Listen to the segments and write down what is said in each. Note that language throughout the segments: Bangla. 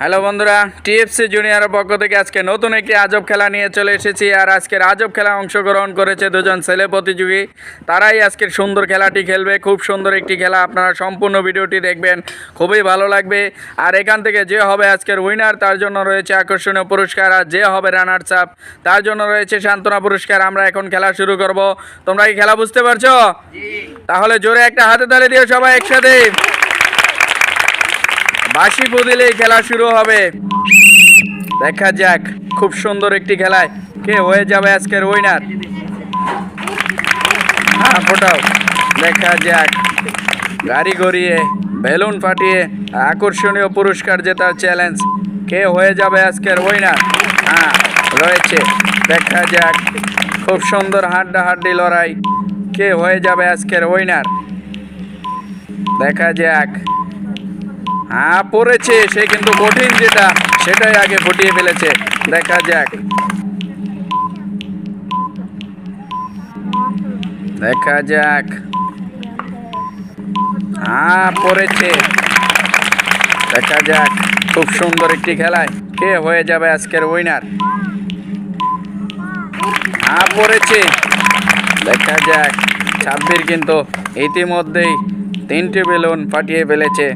হ্যালো বন্ধুরা, টিএফসি জুনিয়রের পক্ষ থেকে আজকে নতুন একটি আজব খেলা নিয়ে চলে এসেছি। আর আজকের আজব খেলা অংশগ্রহণ করেছে দুজন ছেলে প্রতিযোগী। তারাই আজকের সুন্দর খেলাটি খেলবে। খুব সুন্দর একটি খেলা, আপনারা সম্পূর্ণ ভিডিওটি দেখবেন, খুবই ভালো লাগবে। আর এখান থেকে যে হবে আজকের উইনার, তার জন্য রয়েছে আকর্ষণীয় পুরস্কার। আর যে হবে রানার্স আপ, তার জন্য রয়েছে সান্ত্বনা পুরস্কার। আমরা এখন খেলা শুরু করব। তোমরা কি খেলা বুঝতে পারছো? তাহলে জোরে একটা হাতে তালি দিও সবাই একসাথে। বাঁশি দিলেই খেলা শুরু হবে। দেখা যাক, খুব সুন্দর একটি খেলায় কে হয়ে যাবে আজকের উইনার। ফোটাও, দেখা যাক। গাড়ি গড়িয়ে, বেলুন ফাটিয়ে আকর্ষণীয় পুরস্কার জেতার চ্যালেঞ্জ, কে হয়ে যাবে আজকের উইনার। রয়েছে, দেখা যাক। খুব সুন্দর হাড্ডাহাড্ডি লড়াই, কে হয়ে যাবে আজকের উইনার। দেখা যাক। পড়েছে সে, কিন্তু কঠিন যেটা সেটাই আগে ফুটিয়ে ফেলেছে। দেখা যাক, দেখা যাক। পড়েছে, দেখা যাক। খুব সুন্দর একটি খেলায় কে হয়ে যাবে আজকের উইনার। পড়েছে, দেখা যাক। ছাব্বির কিন্তু ইতিমধ্যেই 3টি বেলুন ফাটিয়ে ফেলেছে।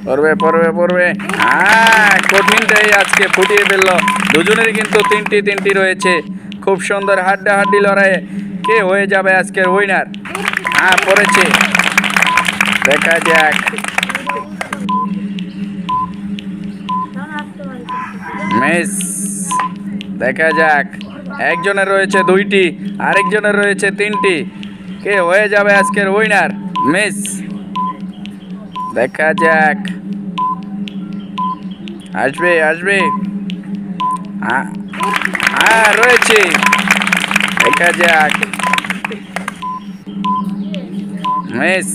পড়বে পড়বে পড়বে। কঠিনটাই আজকে ফুটিয়ে ফেললো। দুজনেরই কিন্তু তিনটি রয়েছে। খুব সুন্দর হাড্ডাহাড্ডি লড়াইয়ে কে হয়ে যাবে আজকের উইনার। পড়েছে, দেখা যাক। মিস, দেখা যাক। একজনের রয়েছে 2টি, আরেকজনের রয়েছে 3টি। কে হয়ে যাবে আজকের উইনার। মিস, দেখা যাক। আসবে আসবে। রয়েছে, দেখা যাক। মিস,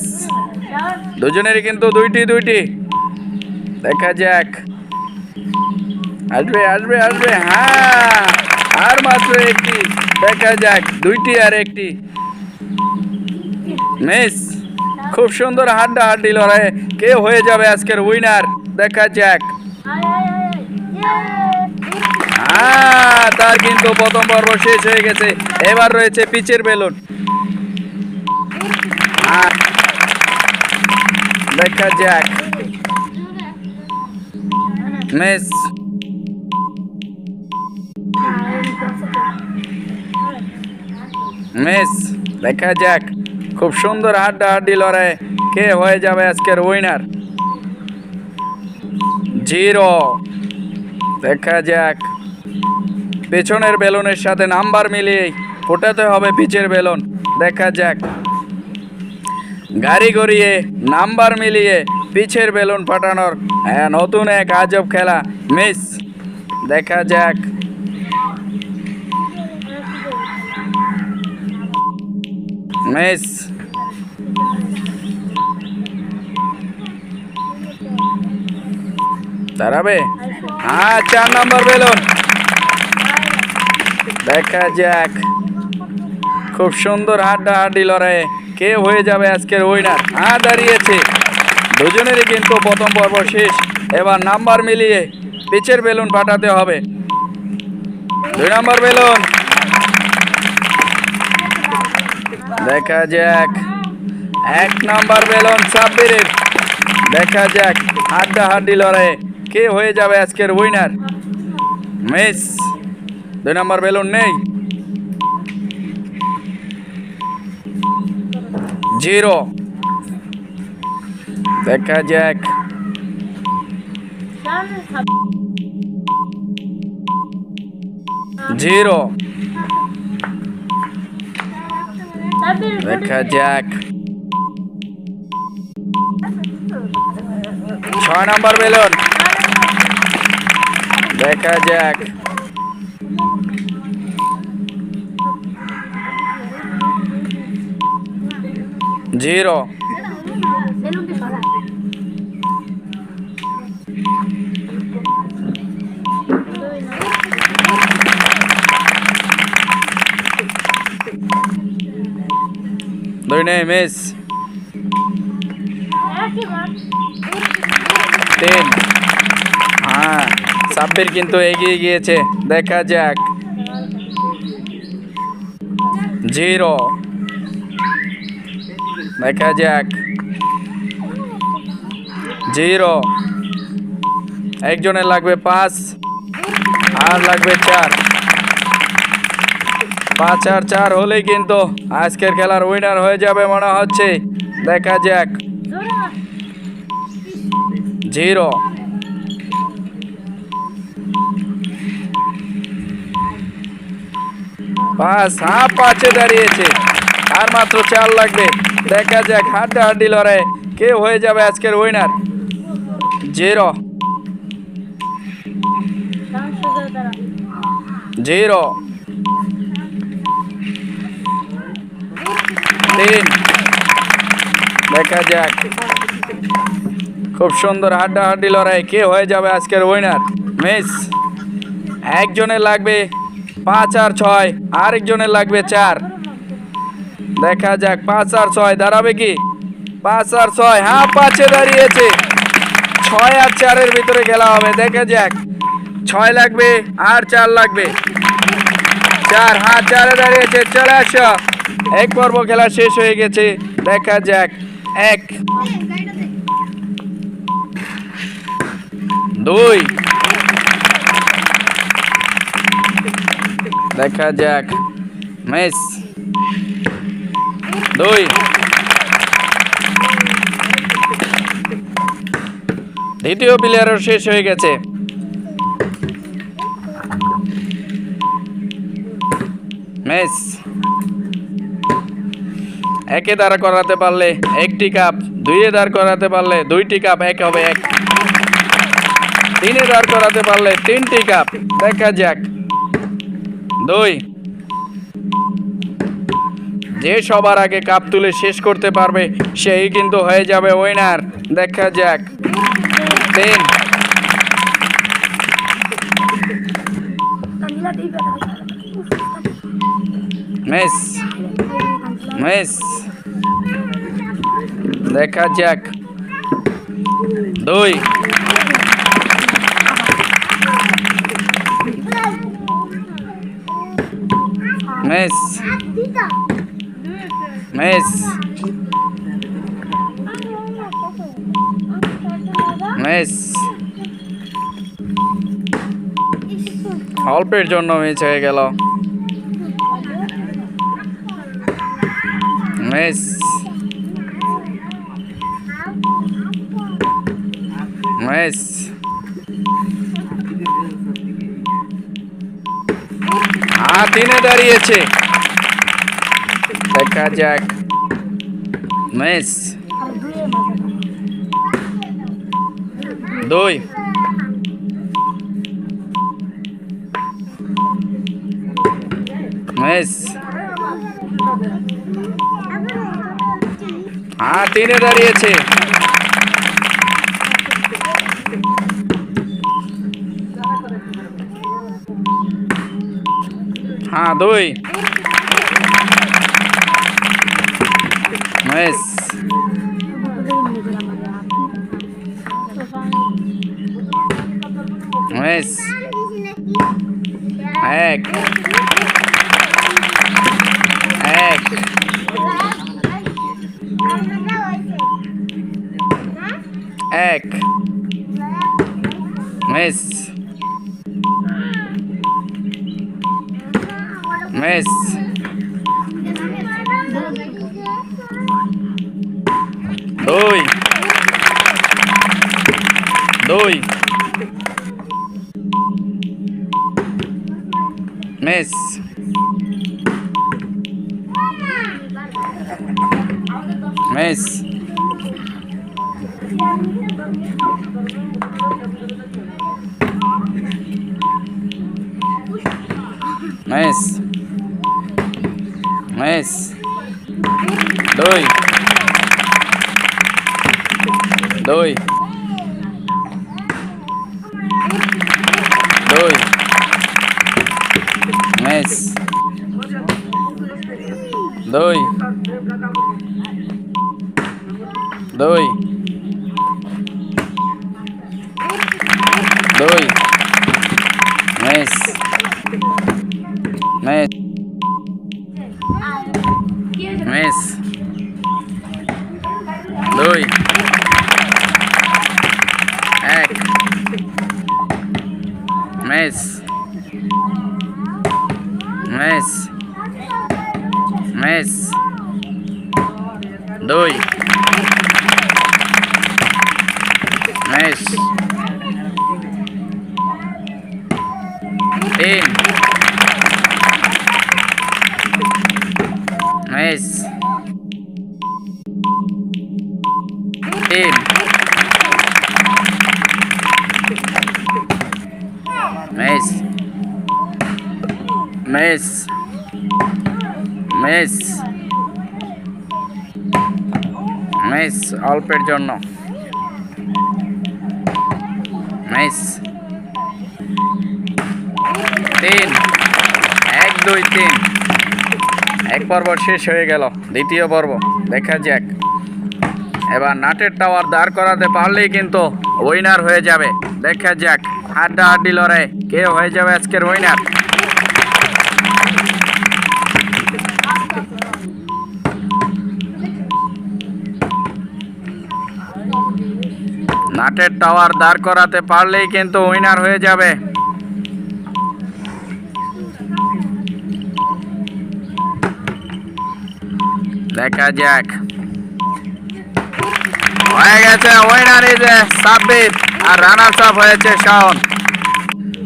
দুজনেরই কিন্তু 2টি। দেখা যাক। আসবে আসবে আসবে। আর মাত্র একটি। দেখা যাক, 2টি আর 1টি। মিস। খুব সুন্দর হাড্ডাহাড্ডি লড়াই, কে হয়ে যাবে আজকের উইনার। দেখা যাক। তার কিন্তু প্রথম পর্ব শেষ হয়ে গেছে। এবার রয়েছে পিচের বেলুন। দেখা যাক। মিস, মিস, দেখা যাক। খুব সুন্দর হাড্ডাহাড্ডি লড়াই, কে হয়ে যাবে আজকের উইনার। 0, দেখা যাক। পেছনের বেলুনের সাথে নাম্বার মিলিয়ে ফোটাতে হবে পিচের বেলুন। দেখা যাক। গাড়ি গড়িয়ে, নাম্বার মিলিয়ে পিচের বেলুন ফাটানোর নতুন এক আজব খেলা। মিস, দেখা যাক। মিস, দাঁড়াবে। 4 নম্বর বেলুন। দেখা যাক। খুব সুন্দর হাড্ডাহাড্ডি লড়াইয়ে কে হয়ে যাবে আজকের উইনার। দাঁড়িয়েছে। দুজনেরই কিন্তু প্রথম পর্ব শেষ। এবার নাম্বার মিলিয়ে পিচের বেলুন ফাটাতে হবে। 2 নম্বর বেলুন। দেখা যাক। 1 নম্বর বেলুন সাব্বিরের। দেখা যাক, হাড্ডাহাড্ডি লড়াইয়ে কে হয়ে যাবে আজকের উইনার। মিস, 2 নম্বর বেলুন নেই। 0, দেখা যাক। 0, দেখা যাক। 6 নম্বর বেলুন। দেখা যাক। 0, দুই নেই। মিস, তিন। হ্যাঁ, সাব্বির কিন্তু এগিয়ে গিয়েছে, দেখা যাক। 0, দেখা যাক। 0, একজনের লাগবে 5 আর লাগবে 4। 5 আর 4 হলেই কিন্তু আজকের খেলার উইনার হয়ে যাবে মনে হচ্ছে, দেখা যাক। 0, 5। হ্যাঁ, 5-এ দাঁড়িয়েছে, আর মাত্র 4 লাগবে, দেখা যাক। হাড্ডাহাড্ডি লড়াই, কে হয়ে যাবে আজকের উইনার। 0, 0, 3, দেখা যাক। খুব সুন্দর হাড্ডাহাড্ডি লড়াই, কে হয়ে যাবে আজকের উইনার। মিস, একজনের লাগবে 5 আর 6, আরেকজনের লাগবে 4, দেখা যাক। 5 আর 6 দাঁড়াবে কি? 5 আর 6, হ্যাঁ 5-এ দাঁড়িয়েছে। 6 আর 4-এর ভিতরে খেলা হবে, দেখা যাক। 6 লাগবে আর 4 লাগবে। 4, হ্যাঁ 4-এ দাঁড়িয়েছে, চলে আসো। এক পর্ব খেলা শেষ হয়ে গেছে, দেখা যাক। 1, 2, দেখা যাক। মিস, 2, দ্বিতীয় প্লেয়ারও শেষ হয়ে গেছে। মিস, একে দাঁড় করাতে পারলে 1টি কাপ, 2-এ দাঁড় করাতে পারলে 2টি কাপ, 1 হবে 1। 3-এ দাঁড় করাতে পারলে 3টি কাপ, দেখা যাক। 2, যে সবার আগে কাপ তুলে শেষ করতে পারবে সেই কিন্তু হয়ে যাবে উইনার, দেখা যাক। 3, মিস, মিস, দেখা যাক। 2, মিস, মিস, মিস, অল্পের জন্য মিস হয়ে গেল। মিস, মিস, হ্যাঁ 3-এ দাঁড়িয়েছে, দেখা যাক। মিস, 2, মিস, হ্যাঁ 3-এ দাঁড়িয়েছে। হ্যাঁ 2, মিস, মিস, 1, 1, এক, miss, miss, 2, 2, miss, miss, miss, miss, 2, 2, 2, miss, 2, 2, দুই মিস মিস মিস দুই এক মিস মিস মিস দুই মিস তিন মিস তিন মিস মিস মিস মিস অল্পের জন্য মিস তিন এক দুই তিন এক পর্ব শেষ হয়ে গেল। দ্বিতীয় পর্ব দেখা যাক। এবার নাটের টাওয়ার দাঁড় করাতে পারলেই কিন্তু উইনার হয়ে যাবে। দেখা যাক হাড্ডাহাড্ডি লড়াই কে হয়ে যাবে আজকের উইনার। নাটের টাওয়ার দাঁড় করাতে পারলেই কিন্তু উইনার হয়ে যাবে। দেখা যাক। হয়ে গেছে, উইনার ইজ সাব্বির আর রানার্স আপ হয়েছে শাওন।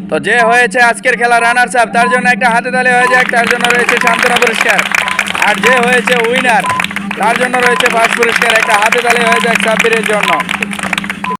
তো যে হয়েছে আজকের খেলা রানার্স আপ তার জন্য একটা হাতে তালি হয়ে যাক, তার জন্য রয়েছে সান্ত্বনা পুরস্কার। আর যে হয়েছে উইনার তার জন্য রয়েছে ফার্স্ট পুরস্কার, একটা হাতে তালি হয়ে যাক সাব্বিরের জন্য।